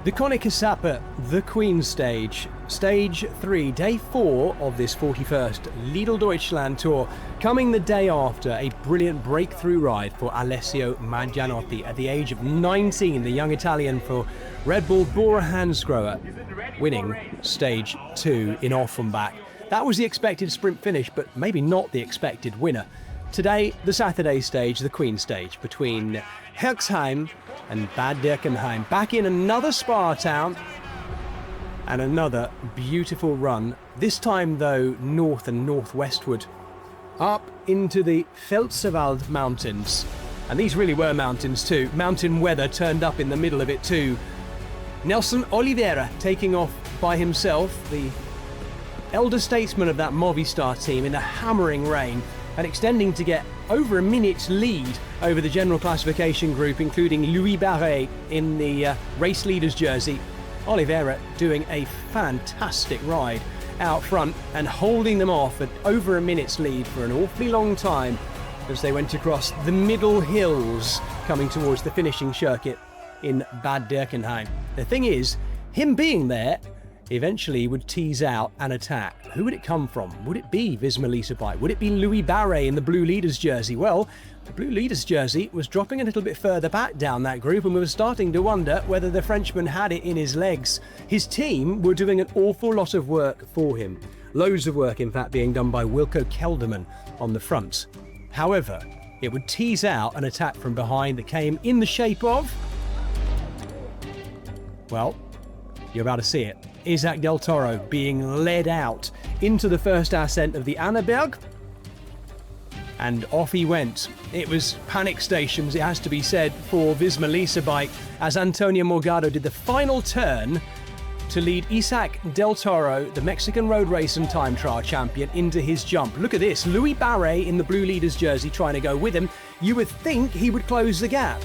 The Koninginnetage, the Queen Stage, Stage 3, Day 4 of this 41st Lidl Deutschland Tour, coming the day after a brilliant breakthrough ride for Alessio Maggianotti at the age of 19, the young Italian for Red Bull Bull-BORA-hansgrohe, winning Stage 2 in Offenbach. That was the expected sprint finish, but maybe not the expected winner. Today, the Saturday stage, the Queen Stage, between Herxheim and Bad Dürkheim. Back in another spa town and another beautiful run. This time, though, north and northwestward, up into the Pfälzerwald Mountains. And these really were mountains too. Mountain weather turned up in the middle of it too. Nelson Oliveira taking off by himself, the elder statesman of that Movistar team, in the hammering rain, and extending to get over a minute's lead over the general classification group, including Louis Barré in the race leader's jersey. Oliveira doing a fantastic ride out front and holding them off at over a minute's lead for an awfully long time as they went across the middle hills coming towards the finishing circuit in Bad Dürkheim. The thing is, him being there eventually would tease out an attack. Who would it come from? Would it be Visma Lease? Would it be Louis Barré in the blue leader's jersey? Well, the blue leader's jersey was dropping a little bit further back down that group, and we were starting to wonder whether the Frenchman had it in his legs. His team were doing an awful lot of work for him. Loads of work, in fact, being done by Wilco Kelderman on the front. However, it would tease out an attack from behind that came in the shape of... well, you're about to see it. Isaac Del Toro being led out into the first ascent of the Annaberg, and off he went. It was panic stations, it has to be said, for Visma Lease as Antonio Morgado did the final turn to lead Isaac Del Toro, the Mexican road race and time trial champion, into his jump. Look at this, Louis Barré in the blue leader's jersey trying to go with him. You would think he would close the gap,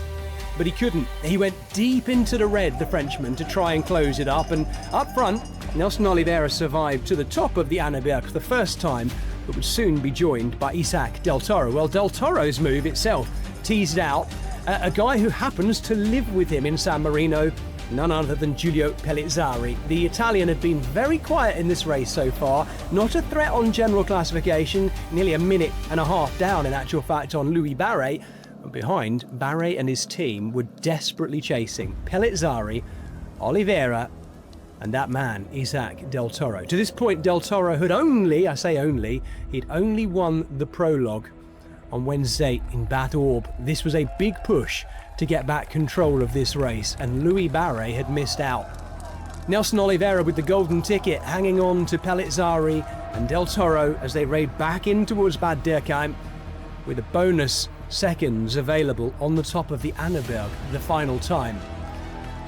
but he couldn't. He went deep into the red, the Frenchman, to try and close it up. And up front, Nelson Oliveira survived to the top of the Annaberg for the first time, but would soon be joined by Isaac Del Toro. Well, Del Toro's move itself teased out a guy who happens to live with him in San Marino, none other than Giulio Pellizzari. The Italian had been very quiet in this race so far, not a threat on general classification, nearly a minute and a half down in actual fact on Louis Barré. Behind, Barré and his team were desperately chasing Pellizzari, Oliveira, and that man, Isaac Del Toro. To this point, Del Toro had only, I say only, he'd only won the prologue on Wednesday in Bad Orb. This was a big push to get back control of this race, and Louis Barré had missed out. Nelson Oliveira with the golden ticket, hanging on to Pellizzari and Del Toro as they raid back in towards Bad Dürkheim, with a bonus seconds available on the top of the Annaberg the final time.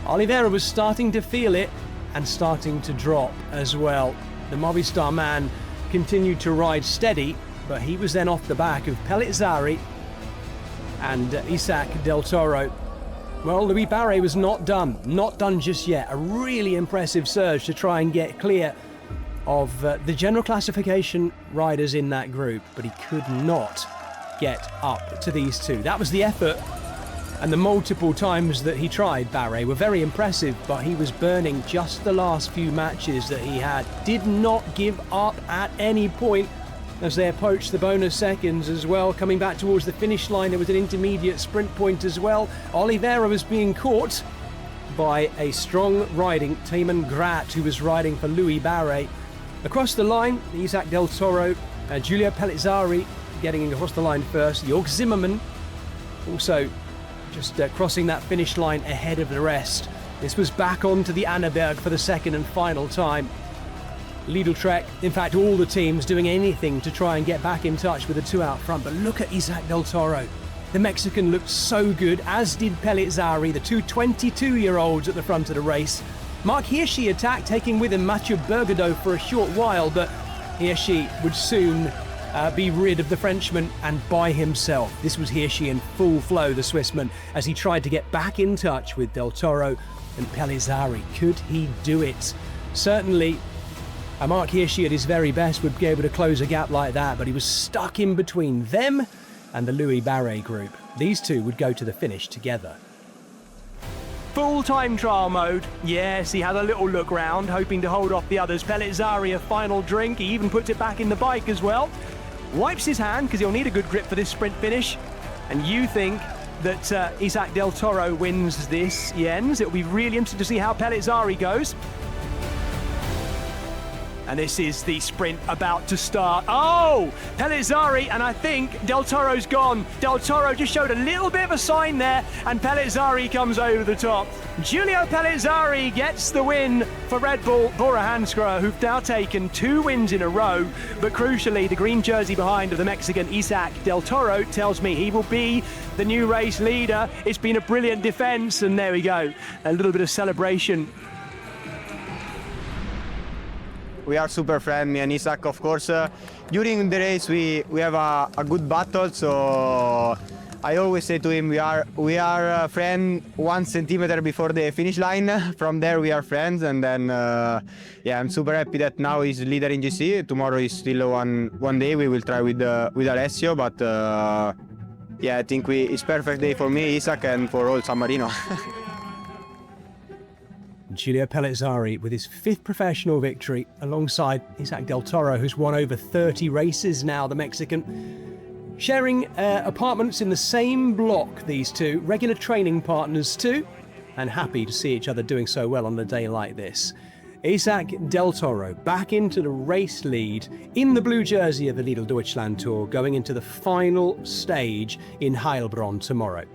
Oliveira was starting to feel it and starting to drop as well. The Movistar man continued to ride steady, but he was then off the back of Pellizzari and Isaac Del Toro. Well, Louis Barré was not done just yet. A really impressive surge to try and get clear of the general classification riders in that group, but he could not get up to these two. That was the effort, and the multiple times that he tried, Barré, were very impressive, but he was burning just the last few matches that he had. Did not give up at any point as they approached the bonus seconds as well. Coming back towards the finish line, there was an intermediate sprint point as well. Oliveira was being caught by a strong riding Taiman Grat, who was riding for Louis Barré. Across the line, Isaac Del Toro, Giulio Pellizzari getting across the line first. Jörg Zimmermann also just crossing that finish line ahead of the rest. This was back onto the Annaberg for the second and final time. Lidl Trek, in fact all the teams doing anything to try and get back in touch with the two out front, but look at Isaac Del Toro. The Mexican looked so good, as did Pellizzari, the two 22-year-olds at the front of the race. Marc Hirschi attacked, taking with him Mathieu Bergadeau for a short while, but Hirschi would soon be rid of the Frenchman and by himself. This was Hirschi in full flow, the Swissman, as he tried to get back in touch with Del Toro and Pellizzari. Could he do it? Certainly, Marc Hirschi at his very best would be able to close a gap like that, but he was stuck in between them and the Louis Barré group. These two would go to the finish together. full time trial mode. Yes, he had a little look round, hoping to hold off the others. Pellizzari a final drink. He even puts it back in the bike as well. Wipes his hand because he'll need a good grip for this sprint finish. And you think that Isaac Del Toro wins this, Jens? It'll be really interesting to see how Pellizzari goes. And this is the sprint about to start. Oh, Pellizzari, and I think Del Toro's gone. Del Toro just showed a little bit of a sign there, and Pellizzari comes over the top. Giulio Pellizzari gets the win for Red Bull-BORA-hansgrohe, who've now taken 2 wins in a row. But crucially, the green jersey behind of the Mexican Isaac Del Toro tells me he will be the new race leader. It's been a brilliant defense, and there we go. A little bit of celebration. We are super friends, me and Isaac, of course. During the race, we have a good battle, so I always say to him, we are friends 1 centimeter before the finish line. From there, we are friends, and then yeah, I'm super happy that now he's leader in GC. Tomorrow is still one day. We will try with Alessio, but yeah, I think it's perfect day for me, Isaac, and for all San Marino. Giulio Pellizzari with his 5th professional victory alongside Isaac Del Toro, who's won over 30 races now, the Mexican. Sharing apartments in the same block, these two, regular training partners too, and happy to see each other doing so well on a day like this. Isaac Del Toro back into the race lead in the blue jersey of the Lidl Deutschland Tour, going into the final stage in Heilbronn tomorrow.